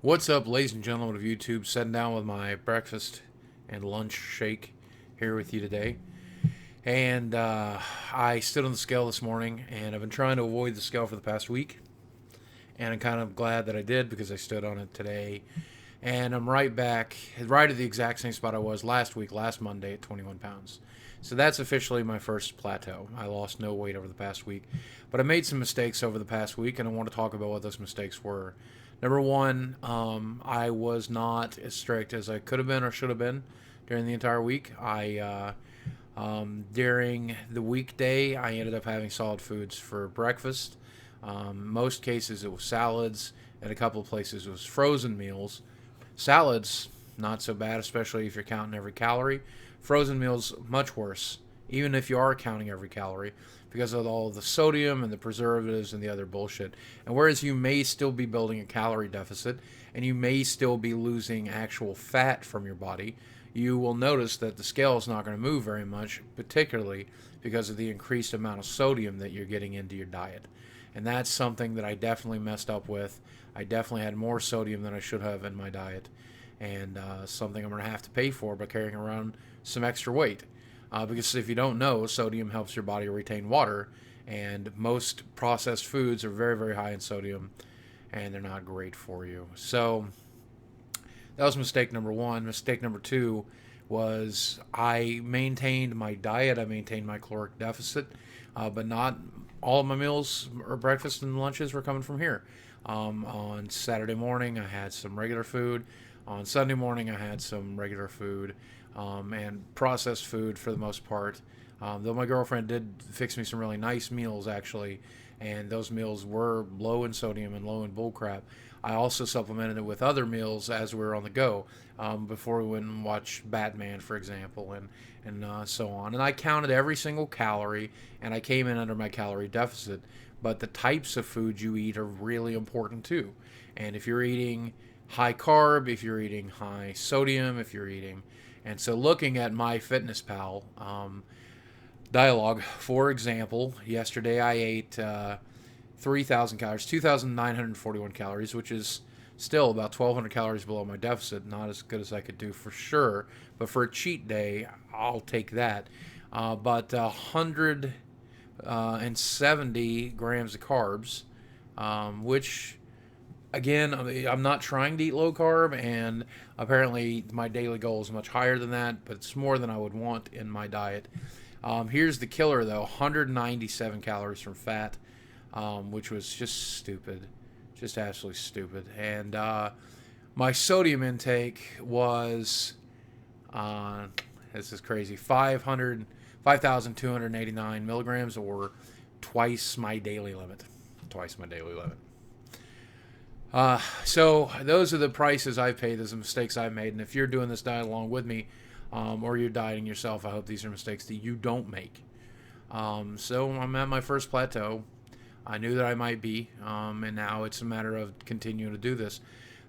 What's up, ladies and gentlemen of YouTube? Sitting down with my breakfast and lunch shake here with you today. And I stood on the scale this morning, and I've been trying to avoid the scale for the past week. And I'm kind of glad that I did because I stood on it today. And I'm right back, right at the exact same spot I was last week, last Monday at 21 pounds. So that's officially my first plateau. I lost no weight over the past week. But I made some mistakes over the past week, and I want to talk about what those mistakes were. Number one, I was not as strict as I could have been or should have been during the entire week. During the weekday, I ended up having solid foods for breakfast. Most cases, it was salads. At a couple of places, it was frozen meals. Salads, not so bad, especially if you're counting every calorie. Frozen meals, much worse, even if you are counting every calorie, because of all the sodium and the preservatives and the other bullshit. And whereas you may still be building a calorie deficit and you may still be losing actual fat from your body, you will notice that the scale is not going to move very much, particularly because of the increased amount of sodium that you're getting into your diet. And that's something that I definitely messed up with. I definitely had more sodium than I should have in my diet, and something I'm going to have to pay for by carrying around some extra weight. Because if you don't know, sodium helps your body retain water, and most processed foods are very, very high in sodium, and they're not great for you. So that was mistake number one. Mistake number two was I maintained my diet. I maintained my caloric deficit, but not all of my meals or breakfast and lunches were coming from here. On Saturday morning, I had some regular food. On Sunday morning, I had some regular food and processed food for the most part. Though my girlfriend did fix me some really nice meals, actually, and those meals were low in sodium and low in bullcrap. I also supplemented it with other meals as we were on the go before we went and watched Batman, for example, and so on. And I counted every single calorie, and I came in under my calorie deficit. But the types of food you eat are really important too. And if you're eating high carb, if you're eating high sodium, if you're eating, and so looking at MyFitnessPal dialogue, for example, yesterday I ate 3,000 calories, 2,941 calories, which is still about 1,200 calories below my deficit. Not as good as I could do for sure, but for a cheat day, I'll take that. But 170 grams of carbs, which, again, I'm not trying to eat low carb, and apparently my daily goal is much higher than that, but it's more than I would want in my diet. Here's the killer, though: 197 calories from fat, which was just stupid, just absolutely stupid. And my sodium intake was, this is crazy, 5,289 milligrams, or twice my daily limit. Twice my daily limit. So those are the prices I've paid. Those are the mistakes I've made. And if you're doing this diet along with me, or you're dieting yourself, I hope these are mistakes that you don't make. So I'm at my first plateau. I knew that I might be, and now it's a matter of continuing to do this.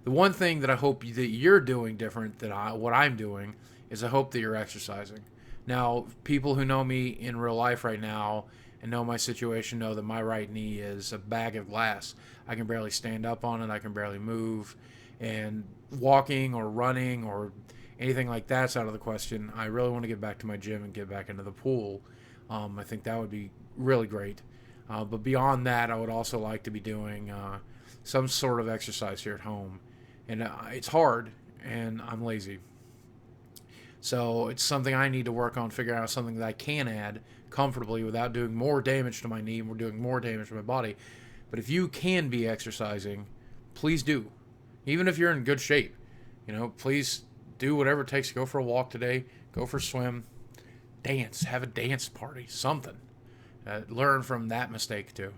The one thing that I hope that you're doing different than what I'm doing is I hope that you're exercising. Now, people who know me in real life right now and know my situation know that my right knee is a bag of glass. I can barely stand up on it. I can barely move. And walking or running or anything like that's out of the question. I really want to get back to my gym and get back into the pool. I think that would be really great. But beyond that, I would also like to be doing some sort of exercise here at home. And it's hard, and I'm lazy. So it's something I need to work on, figure out something that I can add comfortably without doing more damage to my knee and doing more damage to my body. But if you can be exercising, please do. Even if you're in good shape, please do whatever it takes to go for a walk today, go for a swim, dance, have a dance party, something. Learn from that mistake too.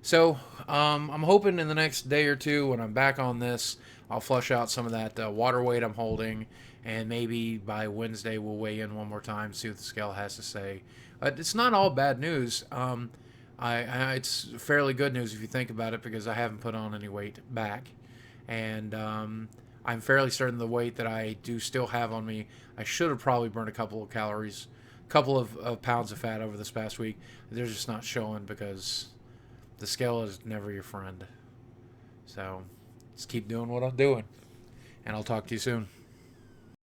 So I'm hoping in the next day or two when I'm back on this, I'll flush out some of that water weight I'm holding, and maybe by Wednesday we'll weigh in one more time, see what the scale has to say. It's not all bad news. It's fairly good news if you think about it, because I haven't put on any weight back, and I'm fairly certain the weight that I do still have on me, I should have probably burned a couple of calories, couple of pounds of fat over this past week. They're just not showing because the scale is never your friend. So Just keep doing what I'm doing. And I'll talk to you soon.